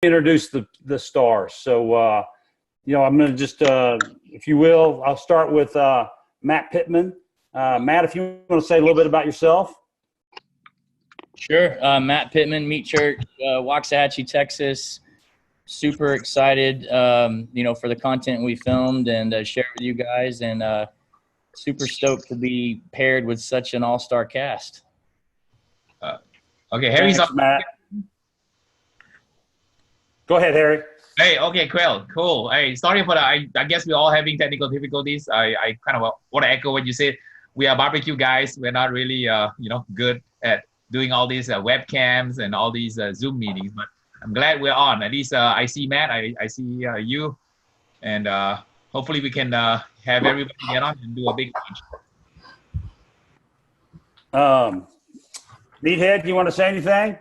introduce the stars. So, I'm going to just, if you will, I'll start with Matt Pittman. Matt, if you want to say a little bit about yourself. Sure. Matt Pittman, Meat Church, Waxahachie, Texas. Super excited, for the content we filmed and share it with you guys, and super stoked to be paired with such an all-star cast. Okay, Harry's Thanks, up. Matt. Go ahead, Harry. Hey, okay, cool. Hey, sorry for that. I guess we're all having technical difficulties. I kind of want to echo what you said. We are barbecue guys. We're not really, good at doing all these webcams and all these Zoom meetings. But I'm glad we're on. At least I see Matt. I see you, and hopefully we can have everybody get on and do a big launch. Meathead, you want to say anything?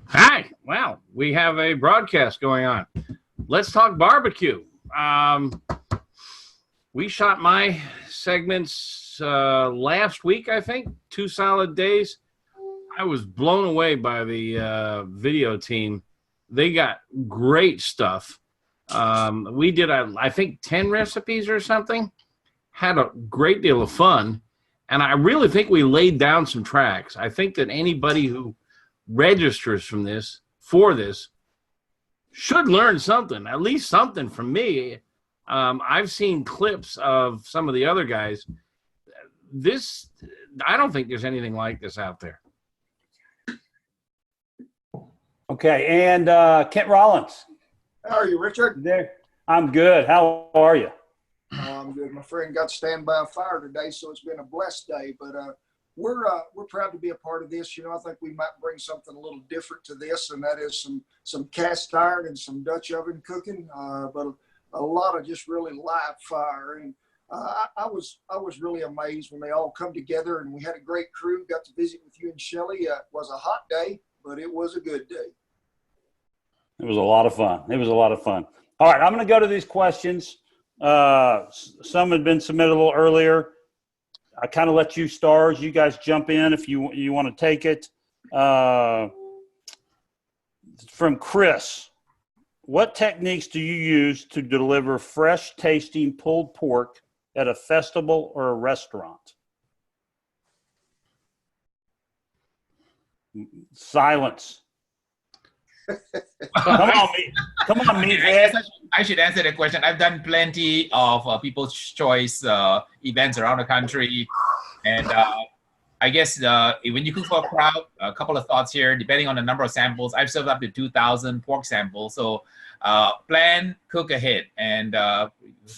Hi. Well, we have a broadcast going on. Let's talk barbecue. We shot my segments last week, I think, 2 solid days. I was blown away by the video team. They got great stuff. We did, I think, 10 recipes or something. Had a great deal of fun. And I really think we laid down some tracks. I think that anybody who registers for this should learn something, at least something from me. I've seen clips of some of the other guys. I don't think there's anything like this out there. Okay, and Kent Rollins. How are you, Richard? There. I'm good. How are you? I'm good. My friend got to stand by a fire today, so it's been a blessed day. But we're proud to be a part of this. I think we might bring something a little different to this, and that is some cast iron and some Dutch oven cooking, but a lot of just really live fire. And I was really amazed when they all come together, and we had a great crew. Got to visit with you and Shelly. It was a hot day, but it was a good day. It was a lot of fun. All right, I'm going to go to these questions. Some had been submitted a little earlier. I kind of let you stars. You guys jump in if you want to take it. From Chris, what techniques do you use to deliver fresh tasting pulled pork at a festival or a restaurant? Silence. Come on, Meathead. I should answer the question. I've done plenty of People's Choice events around the country, and I guess when you cook for a crowd, a couple of thoughts here. Depending on the number of samples, I've served up to 2,000 pork samples. So plan, cook ahead, and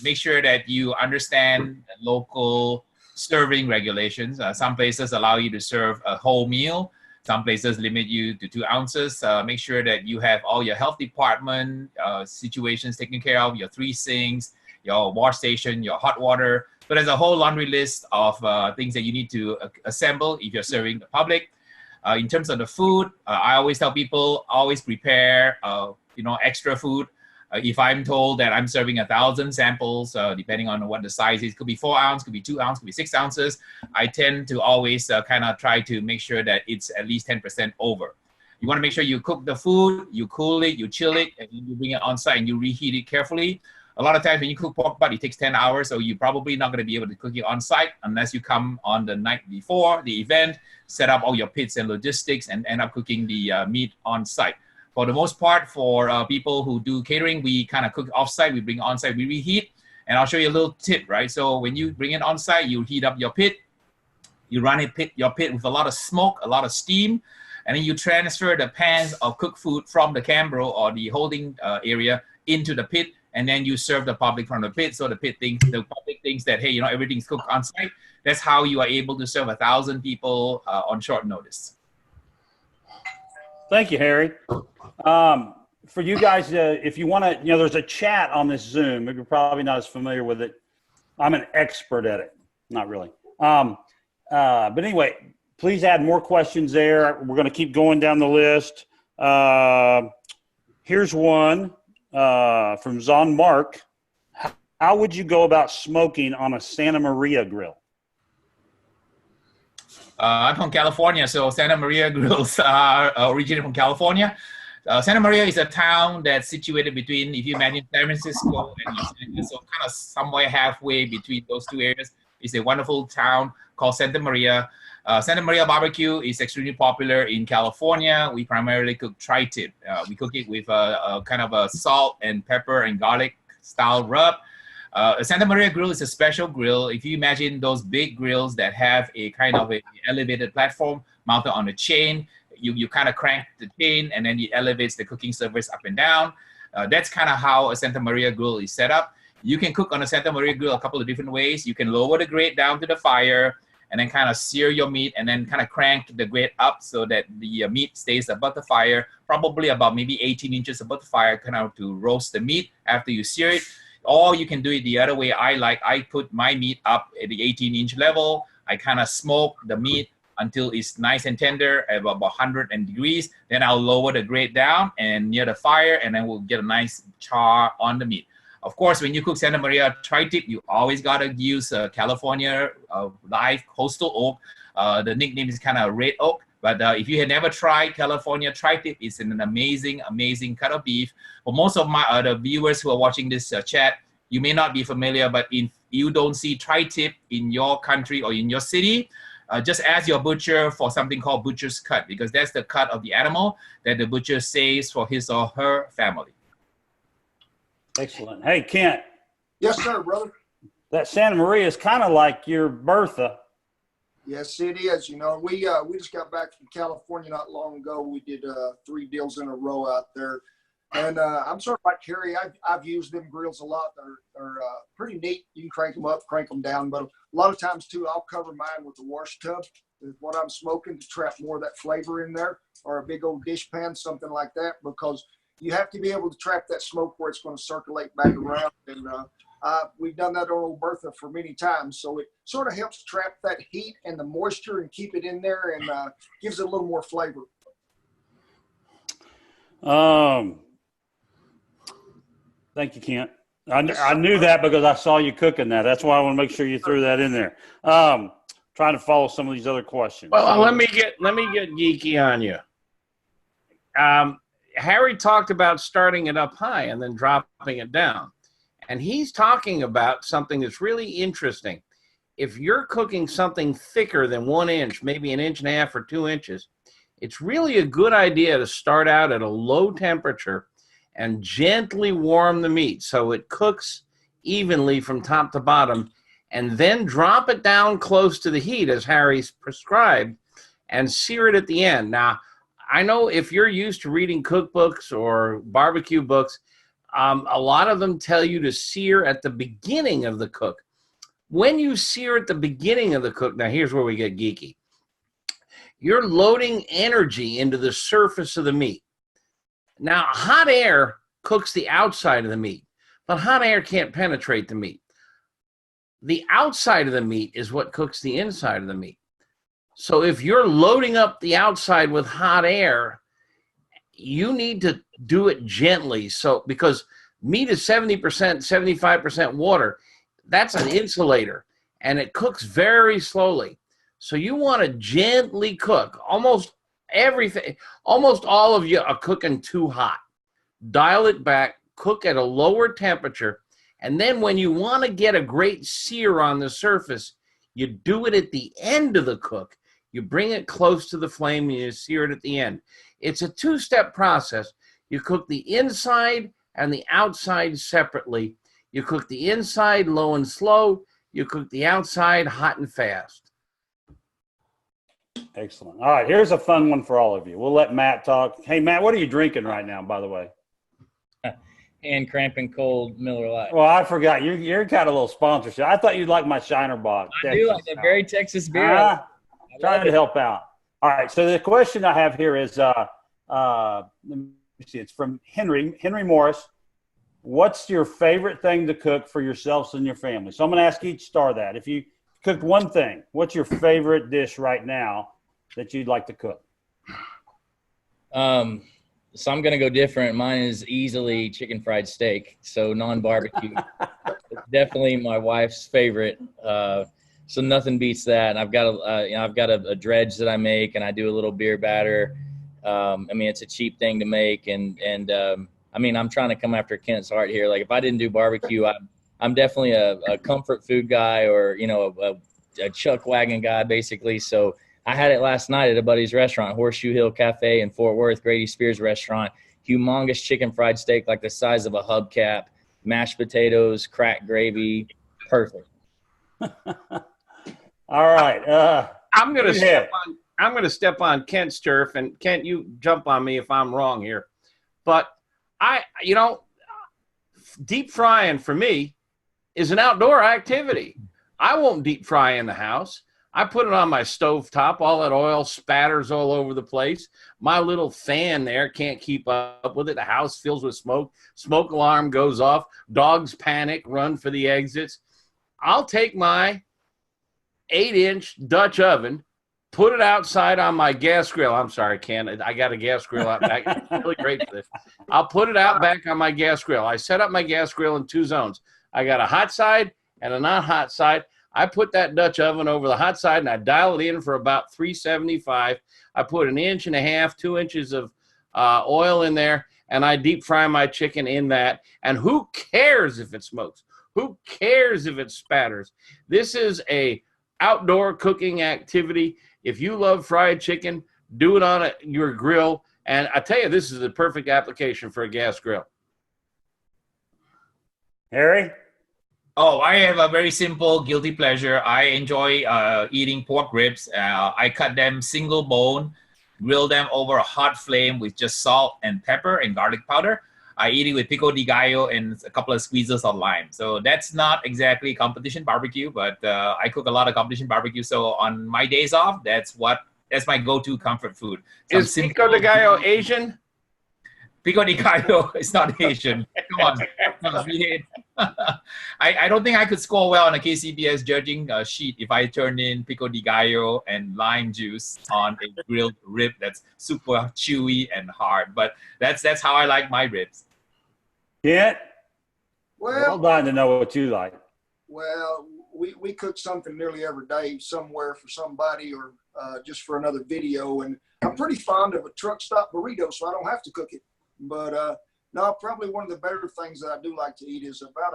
make sure that you understand local serving regulations. Some places allow you to serve a whole meal. Some places limit you to 2 ounces. Make sure that you have all your health department situations taken care of, your 3 sinks, your wash station, your hot water. So there's a whole laundry list of things that you need to assemble if you're serving the public. In terms of the food, I always tell people, always prepare, extra food. If I'm told that I'm serving 1,000 samples, depending on what the size is, could be 4 ounce, could be 2 ounce, could be 6 ounces. I tend to always kind of try to make sure that it's at least 10% over. You want to make sure you cook the food, you cool it, you chill it, and you bring it on site and you reheat it carefully. A lot of times when you cook pork butt, it takes 10 hours, so you're probably not going to be able to cook it on site unless you come on the night before the event, set up all your pits and logistics, and end up cooking the meat on site. For the most part, for people who do catering, we kind of cook off-site, we bring on-site, we reheat. And I'll show you a little tip, right? So when you bring it on-site, you heat up your pit. You run your pit with a lot of smoke, a lot of steam. And then you transfer the pans of cooked food from the cambro or the holding area into the pit. And then you serve the public from the pit. So the public thinks that, hey, everything's cooked on-site. That's how you are able to serve 1,000 people on short notice. Thank you, Harry. For you guys, if you want to, there's a chat on this Zoom. You're probably not as familiar with it. I'm an expert at it. Not really. But anyway, please add more questions there. We're going to keep going down the list. Here's one from Zon Mark. How would you go about smoking on a Santa Maria grill? I'm from California, so Santa Maria grills are originated from California. Santa Maria is a town that's situated between, if you imagine San Francisco and Los Angeles, so kind of somewhere halfway between those two areas. It's a wonderful town called Santa Maria. Santa Maria barbecue is extremely popular in California. We primarily cook tri-tip. We cook it with a kind of a salt and pepper and garlic style rub. A Santa Maria grill is a special grill. If you imagine those big grills that have a kind of a elevated platform mounted on a chain, you kind of crank the chain and then it elevates the cooking surface up and down. That's kind of how a Santa Maria grill is set up. You can cook on a Santa Maria grill a couple of different ways. You can lower the grate down to the fire and then kind of sear your meat and then kind of crank the grate up so that the meat stays above the fire, probably about maybe 18 inches above the fire, kind of to roast the meat after you sear it. Or you can do it the other way. I put my meat up at the 18-inch level. I kind of smoke the meat until it's nice and tender at about 100 degrees. Then I'll lower the grate down and near the fire, and then we'll get a nice char on the meat. Of course, when you cook Santa Maria tri-tip, you always got to use California live coastal oak. The nickname is kind of red oak. But if you had never tried California tri-tip, it's an amazing, amazing cut of beef. For most of my other viewers who are watching this chat, you may not be familiar, but if you don't see tri-tip in your country or in your city, just ask your butcher for something called butcher's cut, because that's the cut of the animal that the butcher saves for his or her family. Excellent. Hey, Kent. Yes, sir, brother. That Santa Maria is kind of like your Bertha. Yes, it is. You know, we just got back from California not long ago. We did 3 deals in a row out there. And I'm sort of like Harry. I've used them grills a lot. They're pretty neat. You can crank them up, crank them down. But a lot of times, too, I'll cover mine with a wash tub with what I'm smoking to trap more of that flavor in there, or a big old dish pan, something like that, because you have to be able to trap that smoke where it's going to circulate back around. And we've done that on old Bertha for many times. So it sort of helps trap that heat and the moisture and keep it in there, and gives it a little more flavor. Thank you, Kent. I knew that because I saw you cooking that. That's why I want to make sure you threw that in there. Trying to follow some of these other questions. Well, let me get geeky on you. Harry talked about starting it up high and then dropping it down. And he's talking about something that's really interesting. If you're cooking something thicker than 1 inch, maybe 1.5 inches or 2 inches, it's really a good idea to start out at a low temperature and gently warm the meat so it cooks evenly from top to bottom, and then drop it down close to the heat as Harry's prescribed and sear it at the end. Now, I know if you're used to reading cookbooks or barbecue books, a lot of them tell you to sear at the beginning of the cook. When you sear at the beginning of the cook, now here's where we get geeky. You're loading energy into the surface of the meat. Now, hot air cooks the outside of the meat, but hot air can't penetrate the meat. The outside of the meat is what cooks the inside of the meat. So if you're loading up the outside with hot air, you need to do it gently. So because meat is 70%, 75% water, that's an insulator, and it cooks very slowly. So you want to gently cook. Almost everything, almost all of you are cooking too hot. Dial it back, cook at a lower temperature, and then when you want to get a great sear on the surface, you do it at the end of the cook. You bring it close to the flame and you sear it at the end. It's a 2-step process. You cook the inside and the outside separately. You cook the inside low and slow. You cook the outside hot and fast. Excellent. All right, here's a fun one for all of you. We'll let Matt talk. Hey, Matt, what are you drinking right now, by the way? And cramping cold Miller Lite. Well, I forgot. You're kind of a little sponsorship. I thought you'd like my Shiner Box. I do like the very Texas beer. Trying to help out. All right, so the question I have here is, let me see, it's from Henry Morris. What's your favorite thing to cook for yourselves and your family? So I'm going to ask each star that. If you cooked one thing, what's your favorite dish right now that you'd like to cook? So I'm going to go different. Mine is easily chicken fried steak, so non-barbecue. It's definitely my wife's favorite. So nothing beats that. And I've got a dredge that I make, and I do a little beer batter. I mean, it's a cheap thing to make, and I mean, I'm trying to come after Kent's heart here. Like, if I didn't do barbecue, I'm definitely a comfort food guy, or a chuck wagon guy, basically. So I had it last night at a buddy's restaurant, Horseshoe Hill Cafe in Fort Worth, Grady Spears restaurant. Humongous chicken fried steak, like the size of a hubcap, mashed potatoes, cracked gravy, perfect. All right. I'm going to step on Kent's turf, and Kent, you jump on me if I'm wrong here. But deep frying for me is an outdoor activity. I won't deep fry in the house. I put it on my stove top. All that oil spatters all over the place. My little fan there can't keep up with it. The house fills with smoke. Smoke alarm goes off. Dogs panic, run for the exits. I'll take my 8-inch Dutch oven, put it outside on my gas grill. I'm sorry, Ken. I got a gas grill out back. It's really great for this. I'll put it out back on my gas grill. I set up my gas grill in 2 zones. I got a hot side and a not hot side. I put that Dutch oven over the hot side, and I dial it in for about 375. I put 1.5 inches, 2 inches of oil in there, and I deep fry my chicken in that. And who cares if it smokes? Who cares if it spatters? This is a outdoor cooking activity. If you love fried chicken, do it on your grill. And I tell you, this is the perfect application for a gas grill. Harry? Oh, I have a very simple guilty pleasure. I enjoy eating pork ribs. I cut them single bone, grill them over a hot flame with just salt and pepper and garlic powder. I eat it with pico de gallo and a couple of squeezes of lime. So that's not exactly competition barbecue, but I cook a lot of competition barbecue. So on my days off, that's my go-to comfort food. Is pico de gallo Asian? Pico de gallo is not Asian. Come on. I don't think I could score well on a KCBS judging sheet if I turned in pico de gallo and lime juice on a grilled rib that's super chewy and hard. But that's how I like my ribs. Kent? Well, I'm dying to know what you like. Well, we cook something nearly every day somewhere for somebody or just for another video. And I'm pretty fond of a truck stop burrito, so I don't have to cook it. But no, probably one of the better things that I do like to eat is about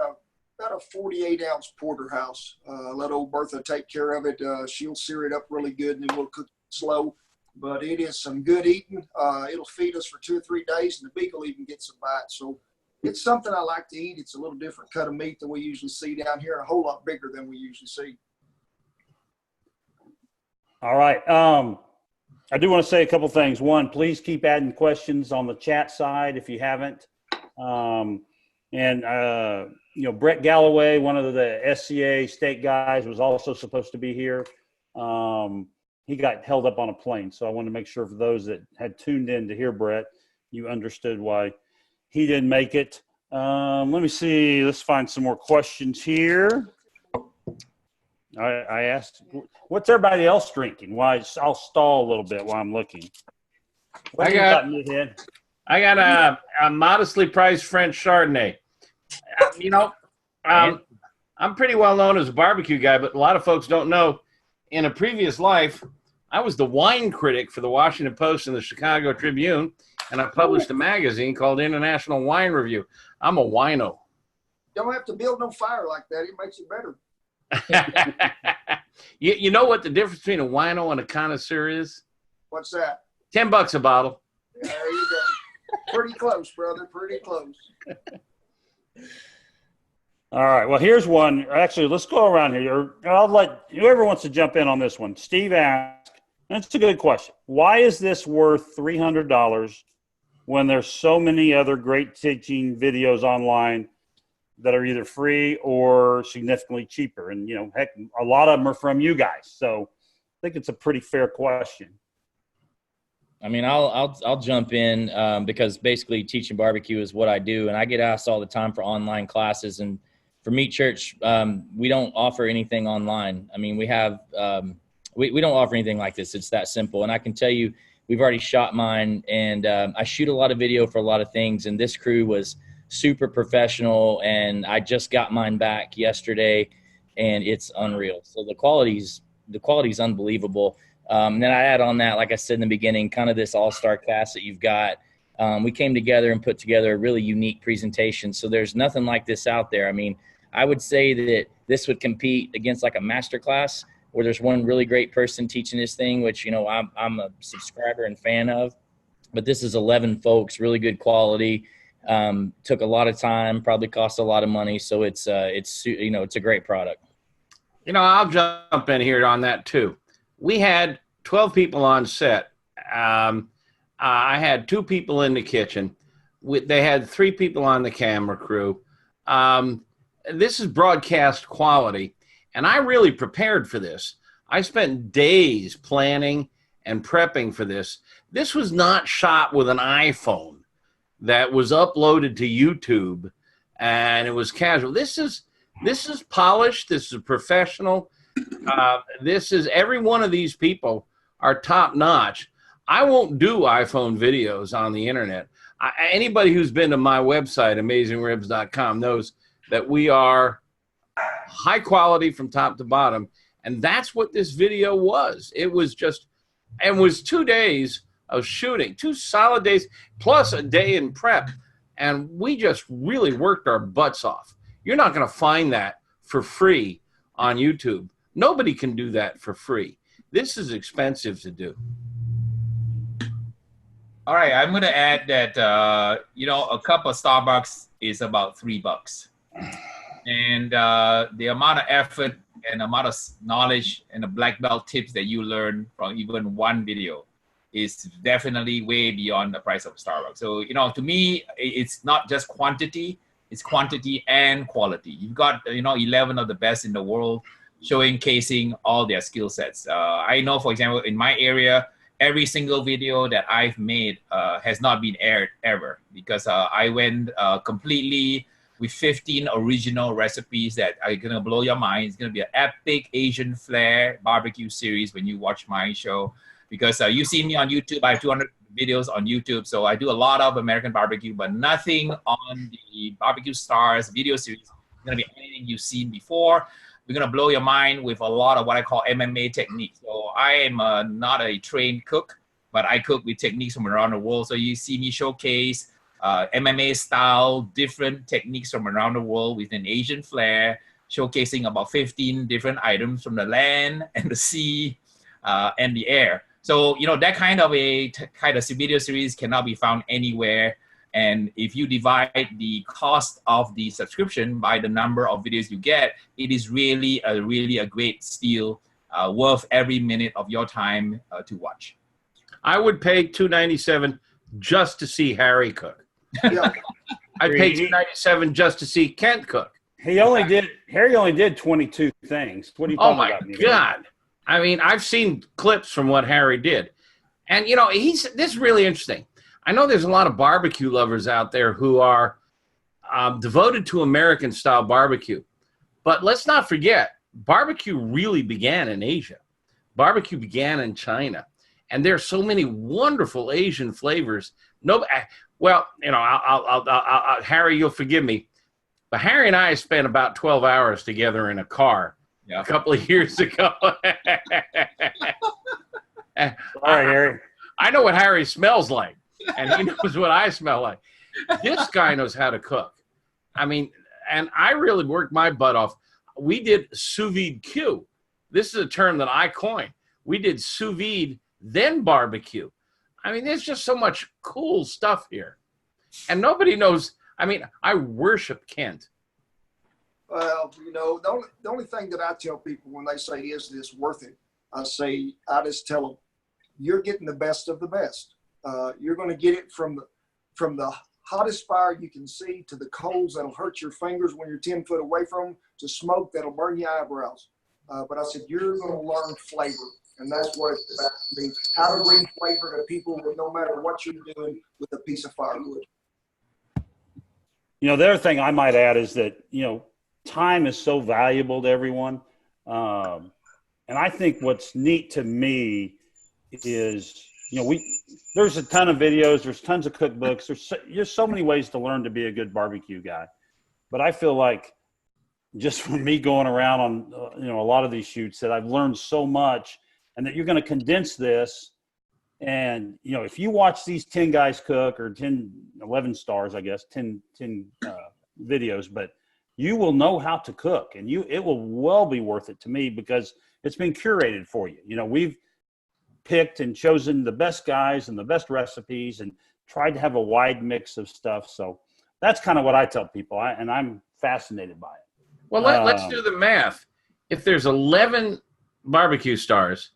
a 48-ounce porterhouse. Let old Bertha take care of it. She'll sear it up really good, and then we'll cook it slow. But it is some good eating. It'll feed us for 2 or 3 days, and the beagle even gets a bite. So it's something I like to eat. It's a little different cut of meat than we usually see down here, a whole lot bigger than we usually see. All right. I do want to say a couple things. One, please keep adding questions on the chat side if you haven't. Brett Galloway, one of the SCA state guys, was also supposed to be here. He got held up on a plane. So I want to make sure for those that had tuned in to hear Brett, you understood why he didn't make it. Let me see. Let's find some more questions here. I asked, what's everybody else drinking? Why? I'll stall a little bit while I'm looking. What I do you got Meathead? I got a modestly priced French Chardonnay. I'm pretty well known as a barbecue guy, but a lot of folks don't know. In a previous life, I was the wine critic for the Washington Post and the Chicago Tribune, and I published a magazine called International Wine Review. I'm a wino. Don't have to build no fire like that. It makes it better. You know what the difference between a wino and a connoisseur is? What's that? $10 a bottle. Yeah, there you go. Pretty close, brother. Pretty close. All right. Well, here's one. Actually, let's go around here. I'll let whoever wants to jump in on this one. Steve asked, and it's a good question. Why is this worth $300 when there's so many other great teaching videos online that are either free or significantly cheaper? And, heck, a lot of them are from you guys. So I think it's a pretty fair question. I mean, I'll jump in because basically teaching barbecue is what I do, and I get asked all the time for online classes. And for Meat Church, we don't offer anything online. I mean, we have we don't offer anything like this. It's that simple. And I can tell you, we've already shot mine, and I shoot a lot of video for a lot of things. And this crew was super professional, and I just got mine back yesterday, and it's unreal. So the quality's unbelievable. Then I add on that, like I said in the beginning, kind of this all-star cast that you've got. We came together and put together a really unique presentation. So there's nothing like this out there. I mean, I would say that this would compete against like a MasterClass, where there's one really great person teaching this thing, which, you know, I'm a subscriber and fan of. But this is 11 folks, really good quality. Took a lot of time, probably cost a lot of money. So it's you know, it's a great product. You know, I'll jump in here on that too. We had 12 people on set. I had 2 people in the kitchen. They had 3 people on the camera crew. This is broadcast quality, and I really prepared for this. I spent days planning and prepping for this. This was not shot with an iPhone that was uploaded to YouTube, and it was casual. This is polished. This is professional. This is, every one of these people are top notch. I won't do iPhone videos on the internet. Anybody who's been to my website, AmazingRibs.com, knows that we are high quality from top to bottom. And that's what this video was. It was just, and was 2 days of shooting, 2 solid days, plus a day in prep. And we just really worked our butts off. You're not going to find that for free on YouTube. Nobody can do that for free. This is expensive to do. All right, I'm going to add that, you know, a cup of Starbucks is about $3. And the amount of effort and amount of knowledge and the black belt tips that you learn from even one video is definitely way beyond the price of Starbucks. So, you know, to me, it's not just quantity, it's quantity and quality. You've got, you know, 11 of the best in the world showcasing all their skill sets. I know, for example, in my area, every single video that I've made has not been aired ever, because I went completely with 15 original recipes that are gonna blow your mind. It's gonna be an epic Asian flair barbecue series when you watch my show, because you see me on YouTube. I have 200 videos on YouTube, so I do a lot of American barbecue, but nothing on the BBQ Stars video series. It's gonna be anything you've seen before. We're gonna blow your mind with a lot of what I call MMA techniques. So I am not a trained cook, but I cook with techniques from around the world. So you see me showcase MMA style, different techniques from around the world with an Asian flair, showcasing about 15 different items from the land and the sea and the air. So, you know, that kind of video series cannot be found anywhere. And if you divide the cost of the subscription by the number of videos you get, it is really a great steal, worth every minute of your time to watch. I would pay $2.97 just to see Harry cook. Yeah. I'd pay $2.97 just to see Kent cook. Harry only did 22 things. What are you Oh talking my about? God. I mean, I've seen clips from what Harry did. And, you know, this is really interesting. I know there's a lot of barbecue lovers out there who are devoted to American-style barbecue. But let's not forget, barbecue really began in Asia. Barbecue began in China. And there are so many wonderful Asian flavors. Well, you know, Harry, you'll forgive me, but Harry and I spent about 12 hours together in a car a couple of years ago. All right, Harry. I know what Harry smells like, and he knows what I smell like. This guy knows how to cook. I mean, and I really worked my butt off. We did sous vide Q. This is a term that I coined. We did sous vide, then barbecue. I mean, there's just so much cool stuff here. And nobody knows. I mean, I worship Kent. Well, you know, the only thing that I tell people when they say, is this worth it? I just tell them, you're getting the best of the best. You're going to get it from the hottest fire you can see, to the coals that'll hurt your fingers when you're 10 foot away from them, to smoke that'll burn your eyebrows. But I said, you're going to learn flavor. And that's what it's about to me. How to bring flavor to people no matter what you're doing with a piece of firewood. You know, the other thing I might add is that, you know, time is so valuable to everyone. And I think what's neat to me is, you know, there's a ton of videos, there's tons of cookbooks, there's so many ways to learn to be a good barbecue guy. But I feel like just from me going around on, you know, a lot of these shoots, that I've learned so much and that you're going to condense this. And, you know, if you watch these 10 guys cook, or 11 stars, I guess, 10 videos, but you will know how to cook, and it will well be worth it to me, because it's been curated for you. You know, we've picked and chosen the best guys and the best recipes and tried to have a wide mix of stuff. So that's kind of what I tell people, and I'm fascinated by it. Well, let's do the math. If there's 11 BBQ Stars,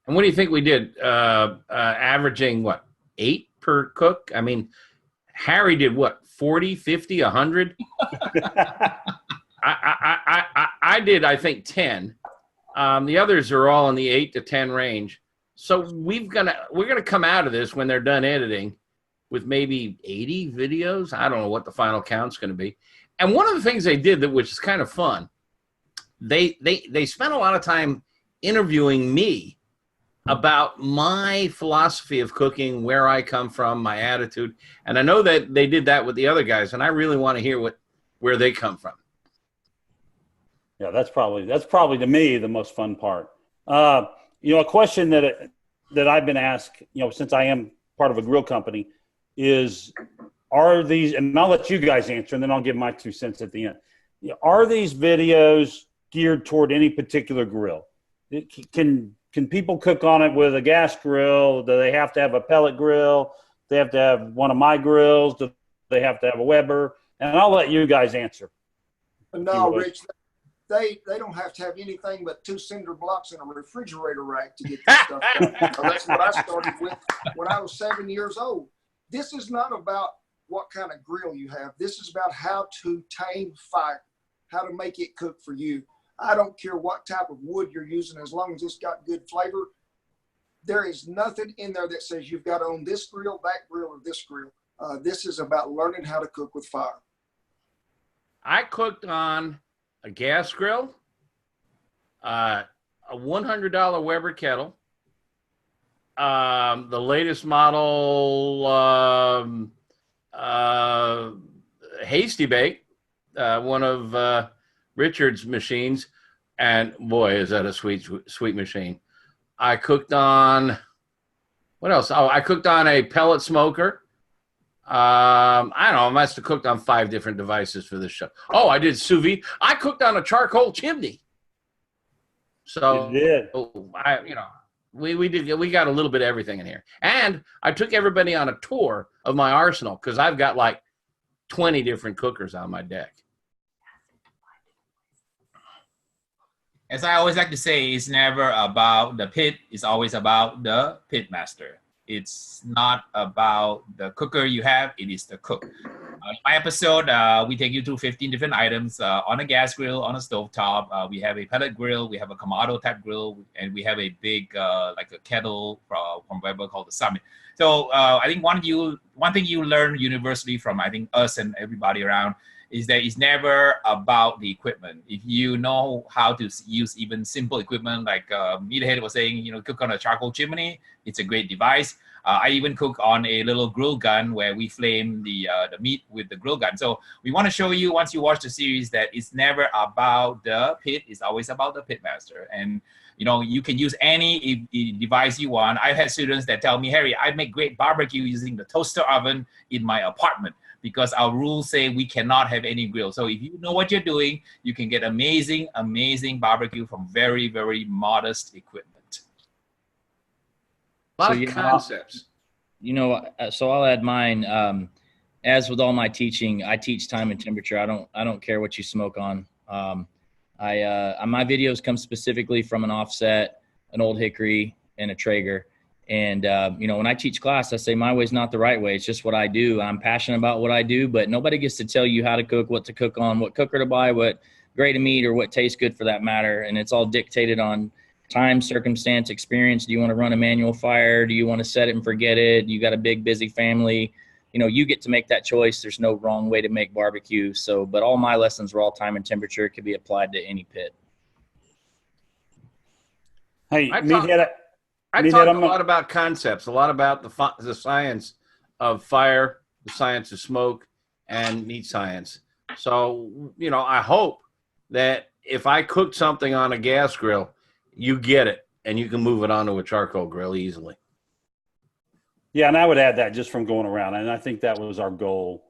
and what do you think we did? Averaging, what, 8 per cook? I mean, Harry did what, 40, 50, 100? I did, I think, 10. The others are all in the 8 to 10 range. So we're gonna come out of this when they're done editing with maybe 80 videos. I don't know what the final count's going to be. And one of the things they did, which is kind of fun, they spent a lot of time interviewing me about my philosophy of cooking, where I come from, my attitude. And I know that they did that with the other guys, and I really want to hear where they come from. Yeah, that's probably to me the most fun part. You know, a question that I've been asked, you know, since I am part of a grill company, is, are these, and I'll let you guys answer, and then I'll give my 2 cents at the end. You know, are these videos geared toward any particular grill? Can people cook on it with a gas grill? Do they have to have a pellet grill? Do they have to have one of my grills? Do they have to have a Weber? And I'll let you guys answer. No, Rich, they don't have to have anything but 2 cinder blocks and a refrigerator rack to get this stuff done. So that's what I started with when I was 7 years old. This is not about what kind of grill you have. This is about how to tame fire, how to make it cook for you. I don't care what type of wood you're using, as long as it's got good flavor. There is nothing in there that says you've got to own this grill, that grill, or this grill. This is about learning how to cook with fire. I cooked on a gas grill, a $100 Weber kettle, the latest model Hasty Bake, one of Richard's machines, and boy, is that a sweet machine. I cooked on, what else? Oh, I cooked on a pellet smoker. I don't know, I must have cooked on 5 different devices for this show. Oh, I did sous vide. I cooked on a charcoal chimney. So you did. We got a little bit of everything in here. And I took everybody on a tour of my arsenal, because I've got like 20 different cookers on my deck. As I always like to say, it's never about the pit. It's always about the pitmaster. It's not about the cooker you have. It is the cook. In my episode, we take you through 15 different items on a gas grill, on a stovetop. We have a pellet grill. We have a Kamado type grill. And we have a big, like a kettle from Weber called the Summit. So I think one thing you learn universally from, I think, us and everybody around is that it's never about the equipment. If you know how to use even simple equipment, like Meathead was saying, you know, cook on a charcoal chimney, it's a great device. I even cook on a little grill gun where we flame the meat with the grill gun. So we want to show you, once you watch the series, that it's never about the pit, it's always about the pitmaster. And you know, you can use any device you want. I've had students that tell me, Harry, I make great barbecue using the toaster oven in my apartment, because our rules say we cannot have any grill. So if you know what you're doing, you can get amazing, amazing barbecue from very, very modest equipment. A lot of concepts. You know, so I'll add mine. As with all my teaching, I teach time and temperature. I don't care what you smoke on. My videos come specifically from an offset, an old hickory, and a Traeger. And, you know, when I teach class, I say my way is not the right way. It's just what I do. I'm passionate about what I do, but nobody gets to tell you how to cook, what to cook on, what cooker to buy, what grade of meat, or what tastes good for that matter. And it's all dictated on time, circumstance, experience. Do you want to run a manual fire? Do you want to set it and forget it? You got a big, busy family. You know, you get to make that choice. There's no wrong way to make barbecue. So, but all my lessons were all time and temperature. It could be applied to any pit. Hey, I Meathead, talk a lot about concepts, a lot about the science of fire, the science of smoke, and meat science. So, you know, I hope that if I cooked something on a gas grill, you get it. and you can move it onto a charcoal grill easily. Yeah, and I would add that just from going around, and I think that was our goal.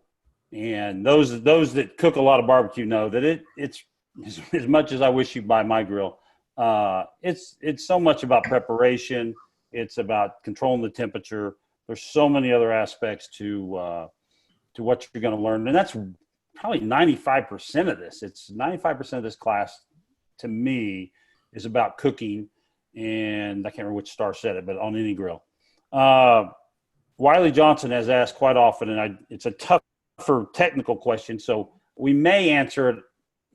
And those that cook a lot of barbecue know that it's as much as I wish you buy my grill. It's so much about preparation. It's about controlling the temperature. There's so many other aspects to what you're going to learn, and that's probably 95% of this. It's 95% of this class to me is about cooking, and I can't remember which star said it, but on any grill. Wiley Johnson has asked quite often, and it's a tougher technical question, so we may answer it.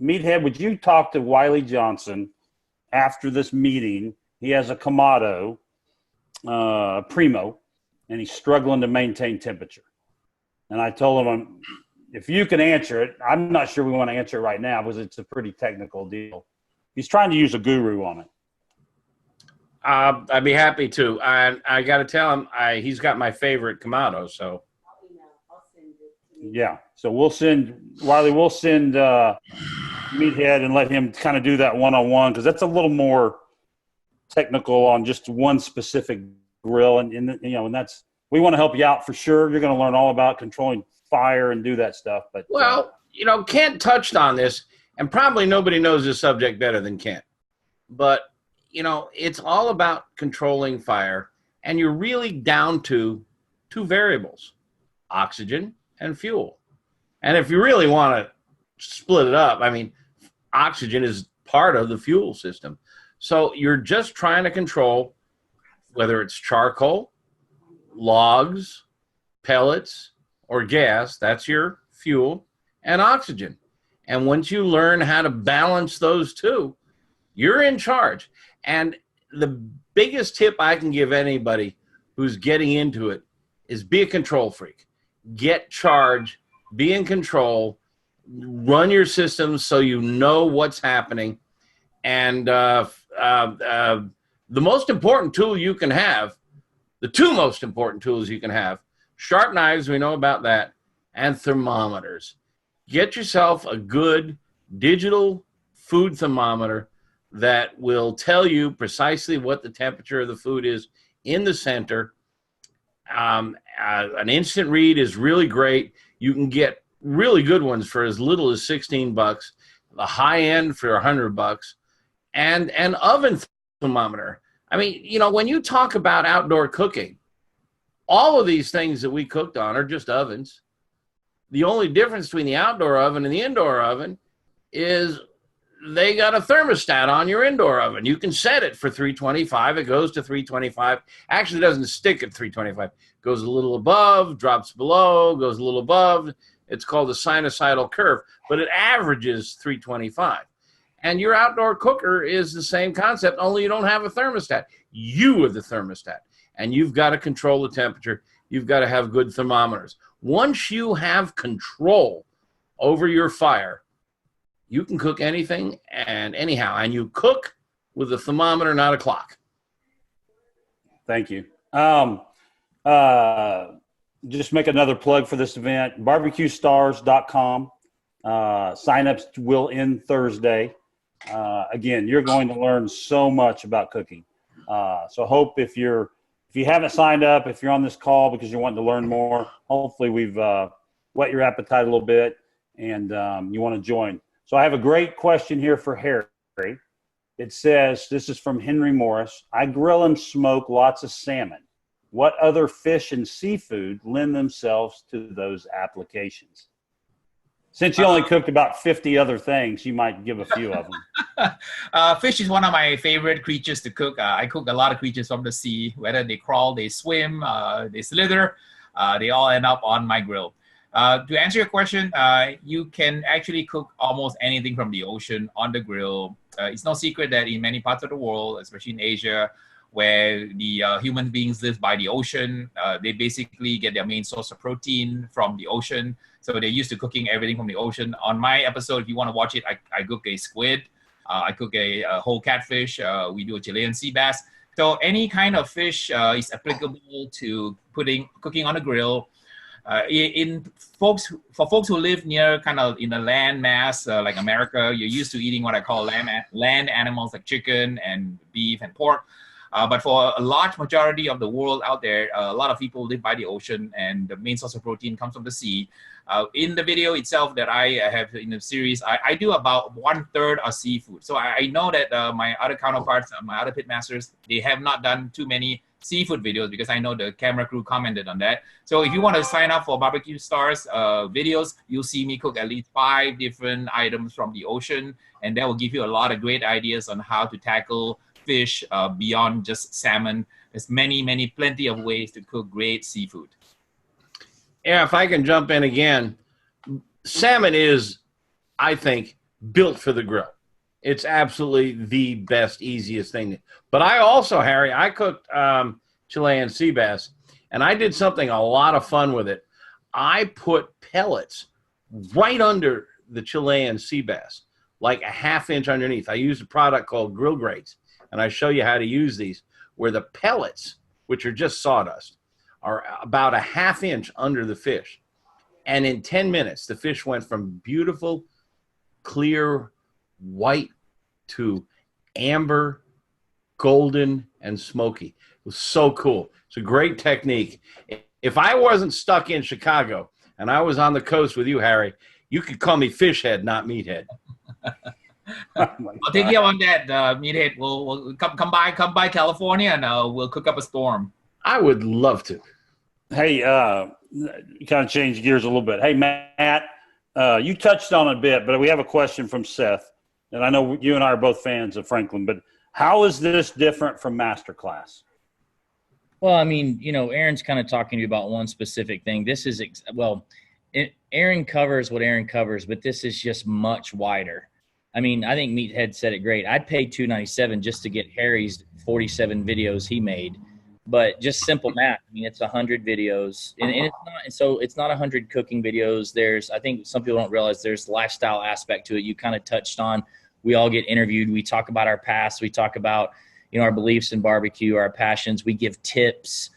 Meathead, would you talk to Wiley Johnson after this meeting? He has a Kamado Primo, and he's struggling to maintain temperature. And I told him, if you can answer it, I'm not sure we want to answer it right now because it's a pretty technical deal. He's trying to use a guru on it. I'd be happy to. I got to tell him he's got my favorite Kamado. So yeah, so we'll send Meathead and let him kind of do that one-on-one because that's a little more technical on just one specific grill, and that's we want to help you out for sure. You're going to learn all about controlling fire and do that stuff. But Kent touched on this, and probably nobody knows this subject better than Kent. But it's all about controlling fire, and you're really down to two variables: oxygen and fuel. And if you really want to split it up, I mean, oxygen is part of the fuel system. So you're just trying to control whether it's charcoal, logs, pellets, or gas. That's your fuel, and oxygen. And once you learn how to balance those two, you're in charge. And the biggest tip I can give anybody who's getting into it is be a control freak. Get charge, be in control, run your systems so you know what's happening. And the most important tool you can have, the two most important tools you can have, sharp knives, we know about that, and thermometers. Get yourself a good digital food thermometer that will tell you precisely what the temperature of the food is in the center. An instant read is really great. You can get really good ones for as little as $16, the high end for $100, and an oven thermometer. I mean, when you talk about outdoor cooking, all of these things that we cooked on are just ovens. The only difference between the outdoor oven and the indoor oven is they got a thermostat on your indoor oven. You can set it for 325. It goes to 325. Actually, it doesn't stick at 325. It goes a little above, drops below, goes a little above. It's called the sinusoidal curve, but it averages 325. And your outdoor cooker is the same concept, only you don't have a thermostat. You are the thermostat, and you've got to control the temperature. You've got to have good thermometers. Once you have control over your fire, you can cook anything and anyhow, and you cook with a thermometer, not a clock. Thank you. Just make another plug for this event, BBQStars.com. Sign-ups will end Thursday. Again, you're going to learn so much about cooking. So hope if you haven't signed up, if you're on this call because you're wanting to learn more, hopefully we've whet your appetite a little bit and you want to join. So I have a great question here for Harry. It says, this is from Henry Morris. I grill and smoke lots of salmon. What other fish and seafood lend themselves to those applications? Since you only cooked about 50 other things, you might give a few of them. Fish is one of my favorite creatures to cook. I cook a lot of creatures from the sea. Whether they crawl, they swim, they slither, they all end up on my grill. To answer your question, you can actually cook almost anything from the ocean on the grill. It's no secret that in many parts of the world, especially in Asia, where the human beings live by the ocean, they basically get their main source of protein from the ocean. So they're used to cooking everything from the ocean. On my episode, if you want to watch it, I cook a squid. I cook a whole catfish. We do a Chilean sea bass. So any kind of fish is applicable to cooking on a grill. For folks who live near kind of in a land mass like America, you're used to eating what I call land animals like chicken and beef and pork. But for a large majority of the world out there, a lot of people live by the ocean, and the main source of protein comes from the sea. In the video itself that I have in the series, I do about 1/3 of seafood. So I know that my other counterparts, my other pitmasters, they have not done too many seafood videos because I know the camera crew commented on that. So if you want to sign up for BBQ Stars videos, you'll see me cook at least 5 different items from the ocean, and that will give you a lot of great ideas on how to tackle fish beyond just salmon. There's plenty of ways to cook great seafood. Yeah, if I can jump in again, salmon is, I think, built for the grill. It's absolutely the best, easiest thing. But I also, Harry, I cooked Chilean sea bass, and I did something a lot of fun with it. I put pellets right under the Chilean sea bass, like a 1/2 inch underneath. I used a product called Grill Grates, and I show you how to use these, where the pellets, which are just sawdust, are about a 1/2 inch under the fish. And in 10 minutes, the fish went from beautiful, clear, white to amber, golden, and smoky. It was so cool. It's a great technique. If I wasn't stuck in Chicago and I was on the coast with you, Harry, you could call me Fishhead, not Meathead. I'll take you on that, Meathead. We'll come by California, and we'll cook up a storm. I would love to. Hey, kind of change gears a little bit. Hey, Matt, you touched on it a bit, but we have a question from Seth. And I know you and I are both fans of Franklin, but how is this different from MasterClass? Well, I mean, you know, Aaron's kind of talking to you about one specific thing. This is, Aaron covers what Aaron covers, but this is just much wider. I mean, I think Meathead said it great. I'd pay $297 just to get Harry's 47 videos he made. But just simple math. I mean, it's 100 videos, and it's not. So it's not 100 cooking videos. There's, I think some people don't realize there's lifestyle aspect to it. You kind of touched on. We all get interviewed. We talk about our past. We talk about, you know, our beliefs in barbecue, our passions. We give tips,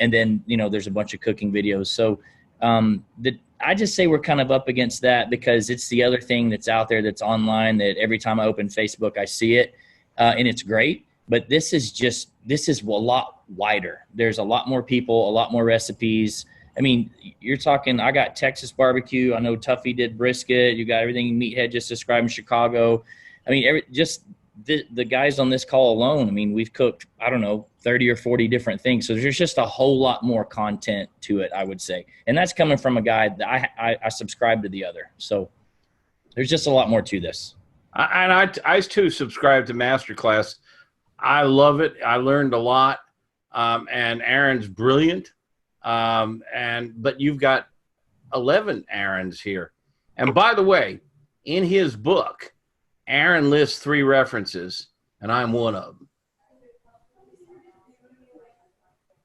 and then, you know, there's a bunch of cooking videos. So I just say we're kind of up against that because it's the other thing that's out there that's online that every time I open Facebook I see it, and it's great. But this is a lot wider. There's a lot more people, a lot more recipes. I mean, you're talking, I got Texas barbecue. I know Tuffy did brisket. You got everything Meathead just described in Chicago. I mean, the guys on this call alone, I mean, we've cooked, I don't know, 30 or 40 different things. So there's just a whole lot more content to it, I would say. And that's coming from a guy that I subscribe to the other. So there's just a lot more to this. I too subscribe to MasterClass. I love it. I learned a lot. And Aaron's brilliant. But you've got 11 Aarons here. And by the way, in his book, Aaron lists 3 references, and I'm one of them.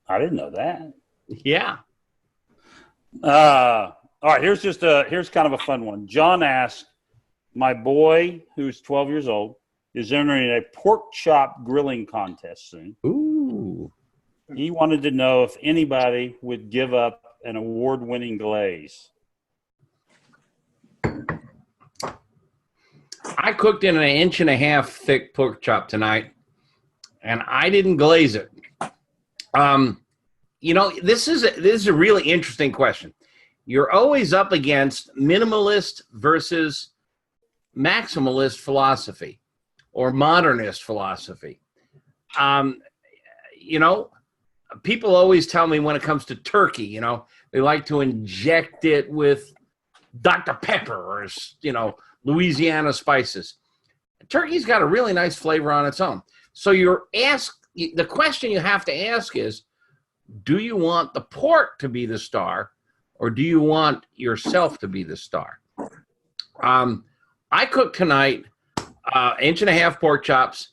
I didn't know that. Yeah. All right, here's kind of a fun one. John asked, my boy, who's 12 years old, is entering a pork chop grilling contest soon. Ooh. He wanted to know if anybody would give up an award-winning glaze. I cooked in an 1.5 inch thick pork chop tonight, and I didn't glaze it. You know, this is a really interesting question. You're always up against minimalist versus maximalist philosophy or modernist philosophy. You know, people always tell me when it comes to turkey, you know, they like to inject it with Dr. Pepper or, you know, Louisiana spices. Turkey's got a really nice flavor on its own. So the question you have to ask is, do you want the pork to be the star, or do you want yourself to be the star? I cooked tonight 1.5 inch pork chops,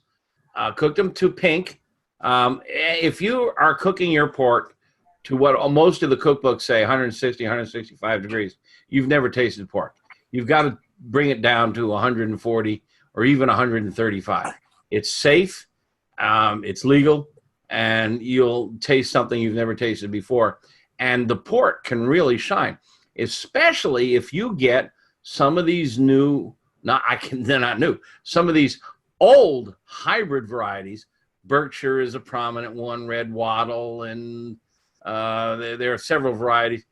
cooked them to pink. If you are cooking your pork to what most of the cookbooks say, 160, 165 degrees, you've never tasted pork. You've got to bring it down to 140 or even 135. It's safe, it's legal, and you'll taste something you've never tasted before. And the pork can really shine, especially if you get some of these they're not new, some of these old hybrid varieties, Berkshire is a prominent one, red wattle, and there are several varieties.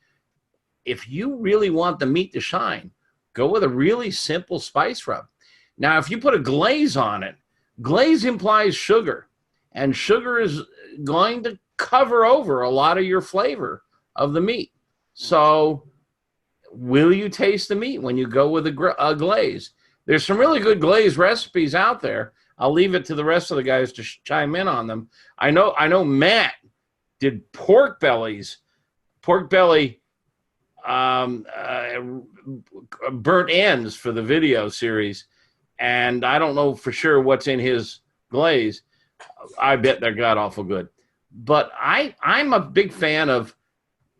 If you really want the meat to shine, go with a really simple spice rub. Now, if you put a glaze on it, glaze implies sugar, and sugar is going to cover over a lot of your flavor of the meat. So will you taste the meat when you go with a glaze? There's some really good glaze recipes out there. I'll leave it to the rest of the guys to chime in on them. I know Matt did pork belly burnt ends for the video series, and I don't know for sure what's in his glaze. I bet they're god awful good. But I'm a big fan of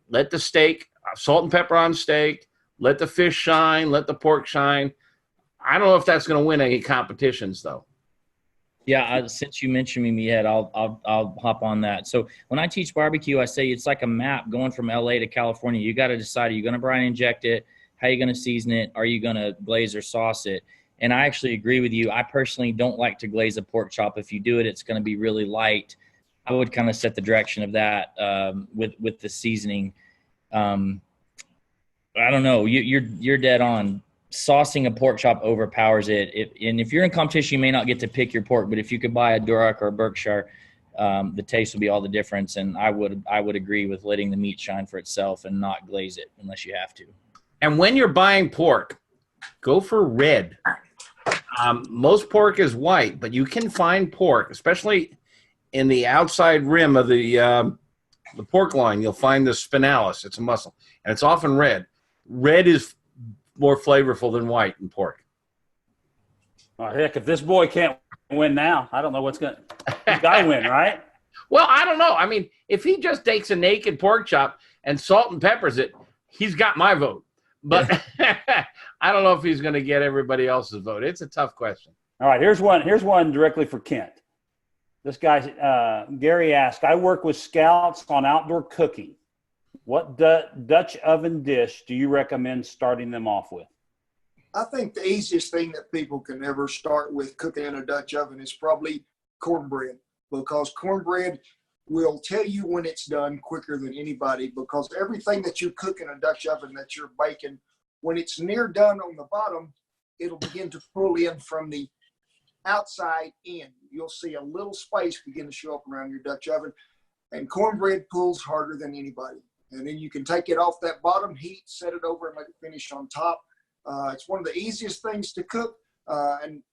let the steak, salt and pepper on steak, let the fish shine, let the pork shine. I don't know if that's going to win any competitions, though. Yeah, since you mentioned me, Meathead, I'll hop on that. So when I teach barbecue, I say it's like a map going from LA to California. You got to decide, are you going to brine inject it? How are you going to season it? Are you going to glaze or sauce it? And I actually agree with you. I personally don't like to glaze a pork chop. If you do it, it's going to be really light. I would kind of set the direction of that with the seasoning. I don't know. You're dead on. Saucing a pork chop overpowers it. And if you're in competition, you may not get to pick your pork, but if you could buy a Duroc or a Berkshire, the taste would be all the difference. And I would agree with letting the meat shine for itself and not glaze it unless you have to. And when you're buying pork, go for red. Most pork is white, but you can find pork, especially in the outside rim of the pork loin. You'll find the spinalis. It's a muscle, and it's often red. Red is more flavorful than white in pork. Oh, heck, if this boy can't win now, I don't know what's going to – he's got to win, right? Well, I don't know. I mean, if he just takes a naked pork chop and salt and peppers it, he's got my vote. But I don't know if he's going to get everybody else's vote. It's a tough question. All right, here's one directly for Kent. This guy, Gary asked, I work with scouts on outdoor cooking. What Dutch oven dish do you recommend starting them off with? I think the easiest thing that people can ever start with cooking in a Dutch oven is probably cornbread, because cornbread will tell you when it's done quicker than anybody, because everything that you cook in a Dutch oven that you're baking, when it's near done on the bottom, it'll begin to pull in from the outside in. You'll see a little space begin to show up around your Dutch oven, and cornbread pulls harder than anybody. And then you can take it off that bottom heat, set it over, and let it finish on top. It's one of the easiest things to cook. And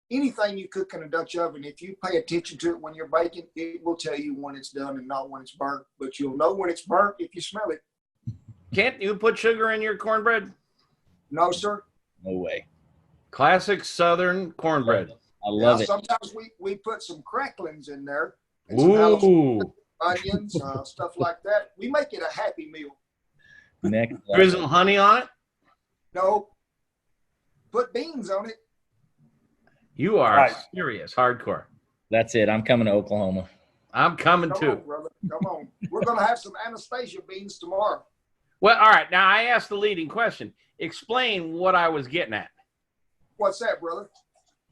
anything you cook in a Dutch oven, if you pay attention to it when you're baking, it will tell you when it's done and not when it's burnt. But you'll know when it's burnt if you smell it. Can't you put sugar in your cornbread? No, sir. No way. Classic Southern cornbread. I love it. Sometimes we put some cracklings in there. And some jalapeno, Ooh. onions, stuff like that. We make it a happy meal. Drizzle honey on it? No. Put beans on it. You are Right. serious, hardcore. That's it. I'm coming to Oklahoma. I'm coming Come too. on, brother. Come on. We're going to have some Anastasia beans tomorrow. Well, all right. Now I asked the leading question. Explain what I was getting at. What's that, brother?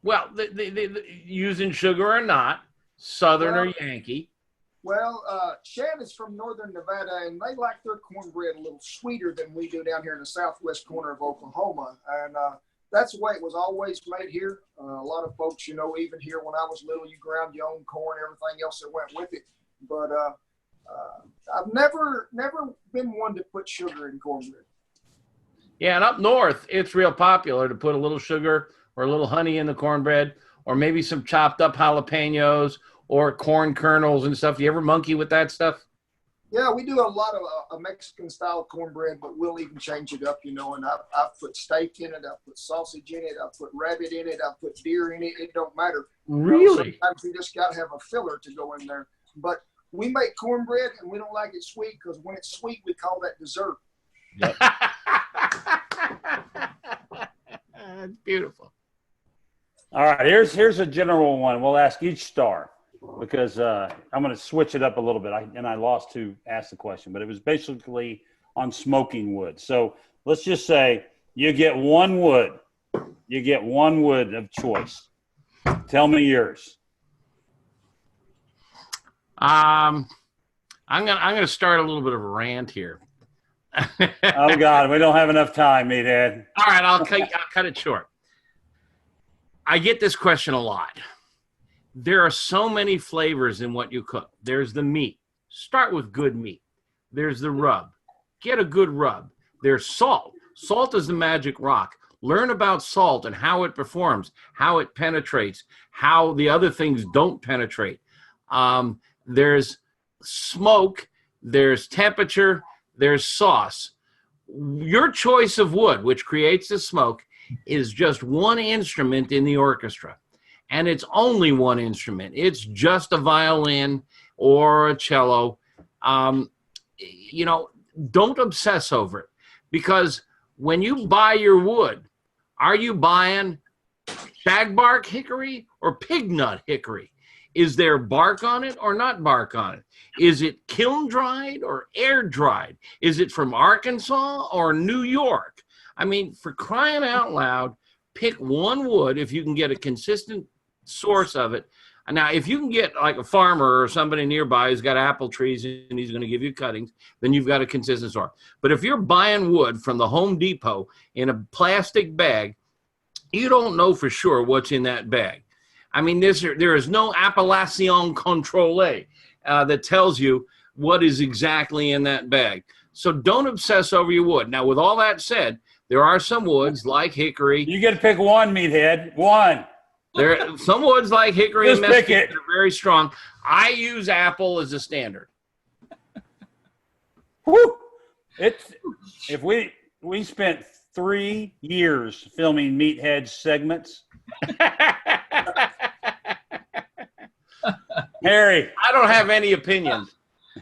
Well, the using sugar or not, Southern or Yankee. Well, Shan is from northern Nevada, and they like their cornbread a little sweeter than we do down here in the southwest corner of Oklahoma. And that's the way it was always made here. A lot of folks, even here when I was little, you ground your own corn, everything else that went with it. But I've never been one to put sugar in cornbread. Yeah, and up north, it's real popular to put a little sugar or a little honey in the cornbread, or maybe some chopped up jalapenos or corn kernels and stuff. You ever monkey with that stuff? Yeah, we do a lot of a Mexican-style cornbread, but we'll even change it up, and I've put steak in it, I've put sausage in it, I've put rabbit in it, I've put deer in it. It don't matter. Really? Sometimes you just got to have a filler to go in there. But we make cornbread, and we don't like it sweet, because when it's sweet, we call that dessert. Yep. That's beautiful. All right, here's a general one. We'll ask each star because I'm going to switch it up a little bit. I lost to ask the question, but it was basically on smoking wood. So let's just say you get one wood. You get one wood of choice. Tell me yours. I'm gonna start a little bit of a rant here. Oh God, we don't have enough time, Meathead. All right, I'll cut it short. I get this question a lot. There are so many flavors in what you cook. There's the meat. Start with good meat. There's the rub. Get a good rub. There's salt. Salt is the magic rock. Learn about salt and how it performs, how it penetrates, how the other things don't penetrate. There's smoke. There's temperature. There's sauce. Your choice of wood, which creates the smoke, is just one instrument in the orchestra. And it's only one instrument. It's just a violin or a cello. You know, don't obsess over it. Because when you buy your wood, are you buying shagbark hickory or pignut hickory? Is there bark on it or not bark on it? Is it kiln dried or air dried? Is it from Arkansas or New York? I mean, for crying out loud, pick one wood if you can get a consistent source of it. Now, if you can get like a farmer or somebody nearby who's got apple trees and he's going to give you cuttings, then you've got a consistent source. But if you're buying wood from the Home Depot in a plastic bag, you don't know for sure what's in that bag. I mean, there is no appellation contrôlée that tells you what is exactly in that bag. So don't obsess over your wood. Now, with all that said, there are some woods like hickory. You get to pick one, Meathead. One. There are some woods like hickory Just and mesquite pick it. that are very strong. I use apple as a standard. Woo! If we spent 3 years filming Meathead segments. Harry. I don't have any opinions.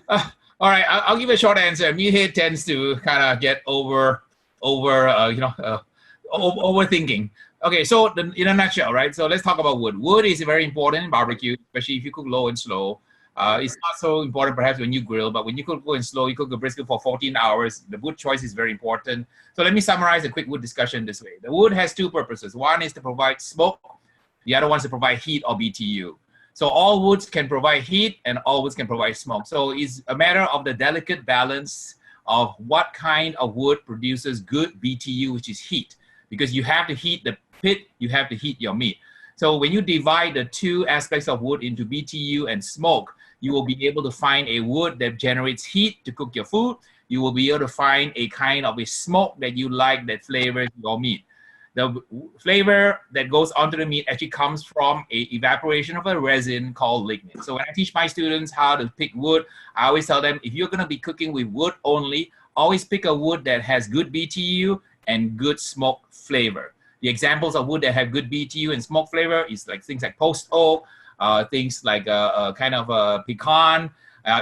All right, I'll give a short answer. Meathead tends to kind of get overthinking. Okay, so in a nutshell, right? So let's talk about wood. Wood is very important in barbecue, especially if you cook low and slow. It's not so important perhaps when you grill, but when you cook low and slow, you cook a brisket for 14 hours. The wood choice is very important. So let me summarize a quick wood discussion this way. The wood has two purposes. One is to provide smoke. The other one is to provide heat or BTU. So all woods can provide heat and all woods can provide smoke. So it's a matter of the delicate balance of what kind of wood produces good BTU, which is heat. Because you have to heat the pit, you have to heat your meat. So when you divide the two aspects of wood into BTU and smoke, you will be able to find a wood that generates heat to cook your food. You will be able to find a kind of a smoke that you like that flavors your meat. The flavor that goes onto the meat actually comes from a evaporation of a resin called lignin. So when I teach my students how to pick wood, I always tell them, if you're going to be cooking with wood only, always pick a wood that has good BTU and good smoke flavor. The examples of wood that have good BTU and smoke flavor is like things like post oak, things like kind of a pecan.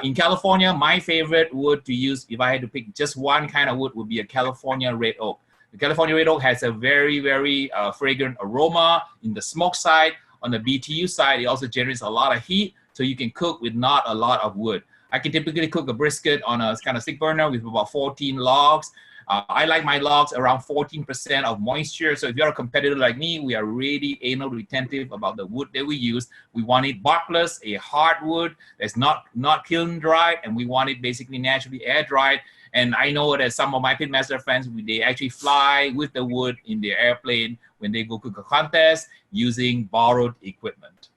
In California, my favorite wood to use, if I had to pick just one kind of wood, would be a California red oak. The California red oak has a very, very fragrant aroma in the smoke side. On the BTU side, it also generates a lot of heat, so you can cook with not a lot of wood. I can typically cook a brisket on a kind of stick burner with about 14 logs. I like my logs around 14% of moisture. So if you're a competitor like me, we are really anal retentive about the wood that we use. We want it barkless, a hardwood that's not kiln dried, and we want it basically naturally air dried. And I know that some of my Pitmaster fans, they actually fly with the wood in their airplane when they go cook a contest using borrowed equipment.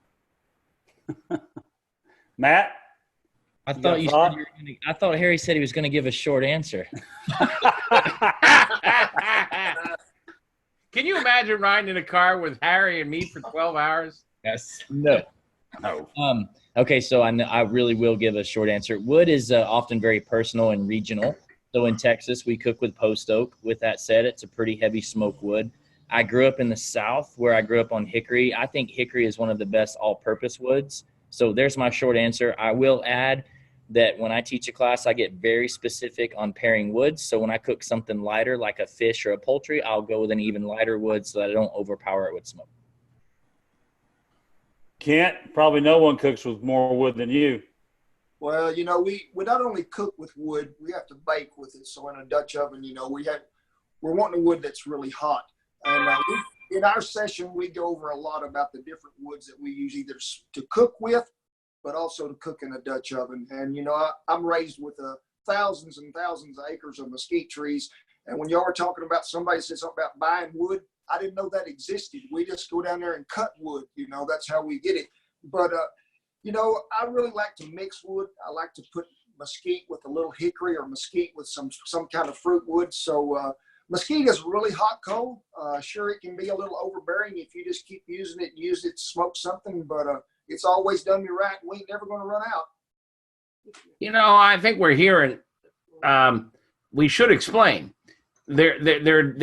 Matt? I thought I thought Harry said he was going to give a short answer. Can you imagine riding in a car with Harry and me for 12 hours? Yes. No. No. Okay, so I really will give a short answer. Wood is often very personal and regional. So in Texas, we cook with post oak. With that said, it's a pretty heavy smoke wood. I grew up in the South where I grew up on hickory. I think hickory is one of the best all-purpose woods. So there's my short answer. I will add that when I teach a class, I get very specific on pairing woods. So when I cook something lighter like a fish or a poultry, I'll go with an even lighter wood so that I don't overpower it with smoke. Kent, probably no one cooks with more wood than you. Well, you know, we not only cook with wood, we have to bake with it. So in a Dutch oven, you know, we're wanting a wood that's really hot. And in our session, we go over a lot about the different woods that we use either to cook with but also to cook in a Dutch oven. And, you know, I'm raised with thousands and thousands of acres of mesquite trees. And when y'all were talking about, somebody said something about buying wood, I didn't know that existed. We just go down there and cut wood. You know, that's how we get it. But, you know, I really like to mix wood. I like to put mesquite with a little hickory, or mesquite with some kind of fruit wood. So mesquite is really hot coal. Sure, it can be a little overbearing if you just keep using it and use it to smoke something, but it's always done me right. We ain't never going to run out. You know, I think we're hearing, we should explain. There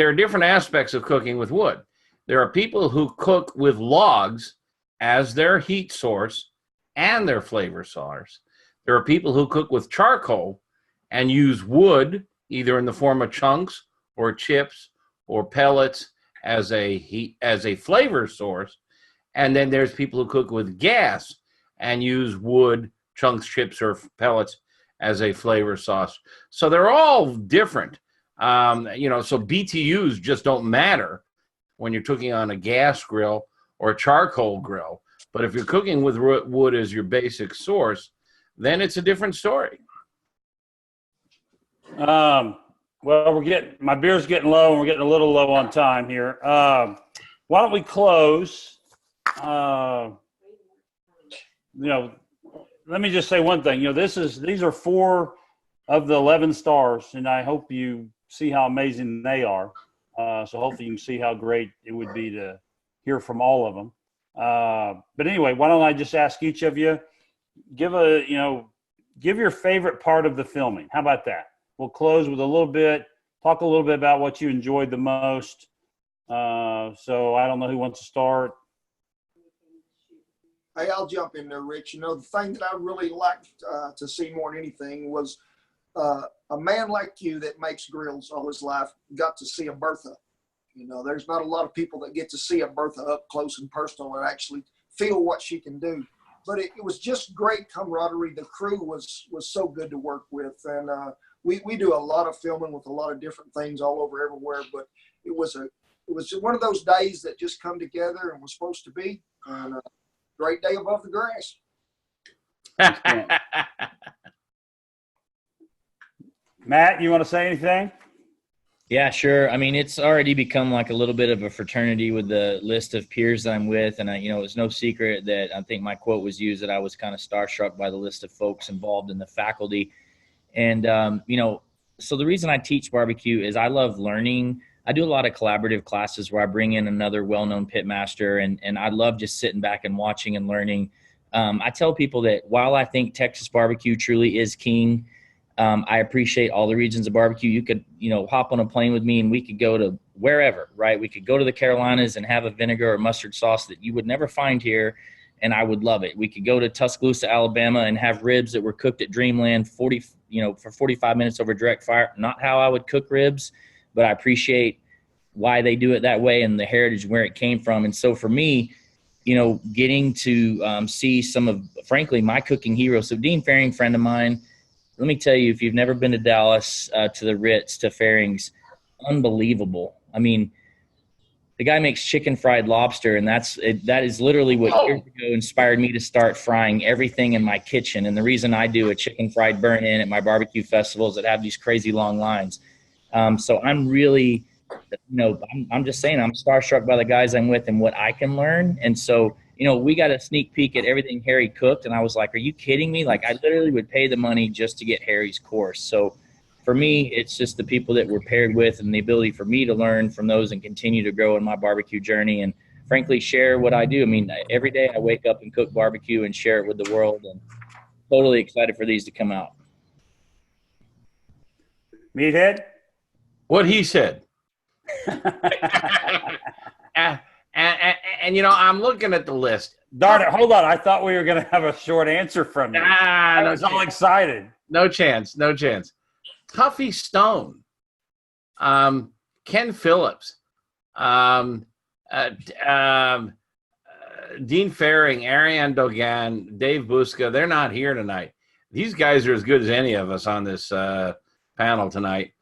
are different aspects of cooking with wood. There are people who cook with logs as their heat source and their flavor source. There are people who cook with charcoal and use wood, either in the form of chunks or chips or pellets, as a flavor source. And then there's people who cook with gas and use wood, chunks, chips, or pellets as a flavor sauce. So they're all different. You know, so BTUs just don't matter when you're cooking on a gas grill or a charcoal grill. But if you're cooking with wood as your basic source, then it's a different story. Well, my beer's getting low, and we're getting a little low on time here. Why don't we close? You know, let me just say one thing. You know, these are 4 of the 11 stars, and I hope you see how amazing they are. So hopefully you can see how great it would be to hear from all of them. But anyway, why don't I just ask each of you, give your favorite part of the filming. How about that? We'll close with talk a little bit about what you enjoyed the most. So I don't know who wants to start. Hey, I'll jump in there, Rich. You know, the thing that I really liked to see more than anything was a man like you that makes grills all his life got to see a Bertha. You know, there's not a lot of people that get to see a Bertha up close and personal and actually feel what she can do. But it was just great camaraderie. The crew was so good to work with. And we do a lot of filming with a lot of different things all over everywhere. But it was one of those days that just come together and was supposed to be. And great day above the grass. Matt, you want to say anything? Yeah, sure. I mean, it's already become like a little bit of a fraternity with the list of peers that I'm with. And, it's no secret that I think my quote was used that I was kind of starstruck by the list of folks involved in the faculty. And, so the reason I teach barbecue is I love learning. I do a lot of collaborative classes where I bring in another well-known pitmaster, and I love just sitting back and watching and learning. I tell people that while I think Texas barbecue truly is king, I appreciate all the regions of barbecue. You could, hop on a plane with me and we could go to wherever, right? We could go to the Carolinas and have a vinegar or mustard sauce that you would never find here, and I would love it. We could go to Tuscaloosa, Alabama, and have ribs that were cooked at Dreamland for 45 minutes over direct fire. Not how I would cook ribs, but I appreciate why they do it that way and the heritage where it came from. And so for me, getting to see some of, frankly, my cooking heroes. So Dean Faring, friend of mine, let me tell you, if you've never been to Dallas, to the Ritz, to Faring's, unbelievable. I mean, the guy makes chicken fried lobster, and that is literally what years ago inspired me to start frying everything in my kitchen. And the reason I do a chicken fried burn-in at my barbecue festivals that have these crazy long lines. So I'm really, I'm just saying, I'm starstruck by the guys I'm with and what I can learn. And so, we got a sneak peek at everything Harry cooked, and I was like, are you kidding me? Like, I literally would pay the money just to get Harry's course. So for me, it's just the people that we're paired with and the ability for me to learn from those and continue to grow in my barbecue journey and, frankly, share what I do. I mean, every day I wake up and cook barbecue and share it with the world, and totally excited for these to come out. Meathead? What he said. And I'm looking at the list. Darn it, hold on. I thought we were going to have a short answer from you. I was all excited. No chance. Tuffy Stone, Ken Phillips, Dean Faring, Ariane Dogan, Dave Busca. They're not here tonight. These guys are as good as any of us on this panel tonight.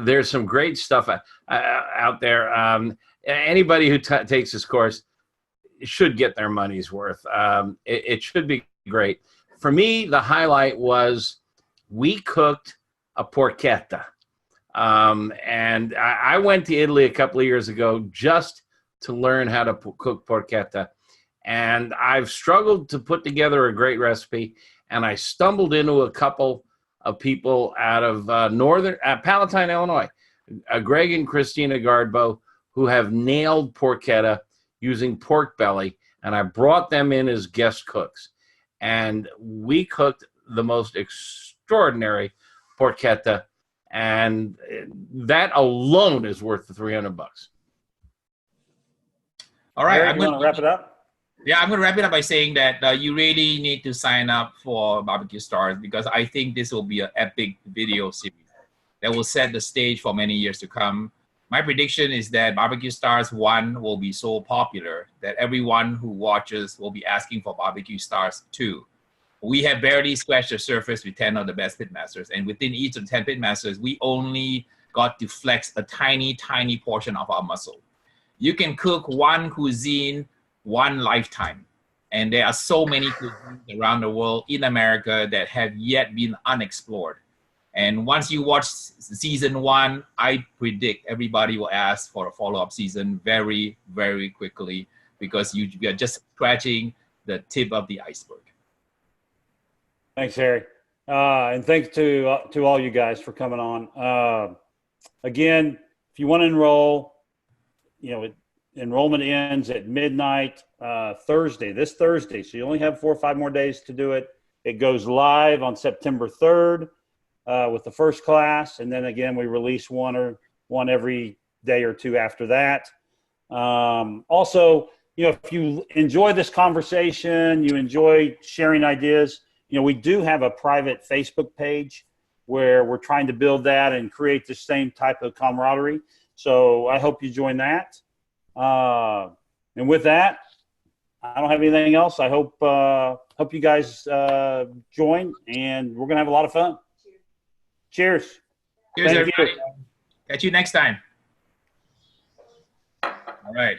There's some great stuff out there. Anybody who takes this course should get their money's worth. It should be great. For me, the highlight was we cooked a porchetta. And I went to Italy a couple of years ago just to learn how to cook porchetta. And I've struggled to put together a great recipe. And I stumbled into a couple of people out of Palatine, Illinois, Greg and Christina Gardbo, who have nailed porchetta using pork belly. And I brought them in as guest cooks. And we cooked the most extraordinary porchetta. And that alone is worth the $300. All right, Eric, I'm you going want to wrap it up? Yeah, I'm going to wrap it up by saying that you really need to sign up for BBQ Stars, because I think this will be an epic video series that will set the stage for many years to come. My prediction is that BBQ Stars 1 will be so popular that everyone who watches will be asking for BBQ Stars 2. We have barely scratched the surface with 10 of the best pitmasters, and within each of the 10 pitmasters, we only got to flex a tiny, tiny portion of our muscle. You can cook one cuisine one lifetime, and there are so many cuisines around the world in America that have yet been unexplored. And once you watch season 1, I predict everybody will ask for a follow-up season very, very quickly, because you are just scratching the tip of the iceberg. Thanks, Harry. And thanks to all you guys for coming on. Again, if you want to enroll, enrollment ends at midnight this Thursday. So you only have 4 or 5 more days to do it. It goes live on September 3rd with the first class. And then again, we release one every day or 2 after that. Also, if you enjoy this conversation, you enjoy sharing ideas, we do have a private Facebook page where we're trying to build that and create the same type of camaraderie. So I hope you join that. And with that, I don't have anything else. I hope you guys join, and we're going to have a lot of fun. Cheers. Cheers, everybody. Catch you next time. All right.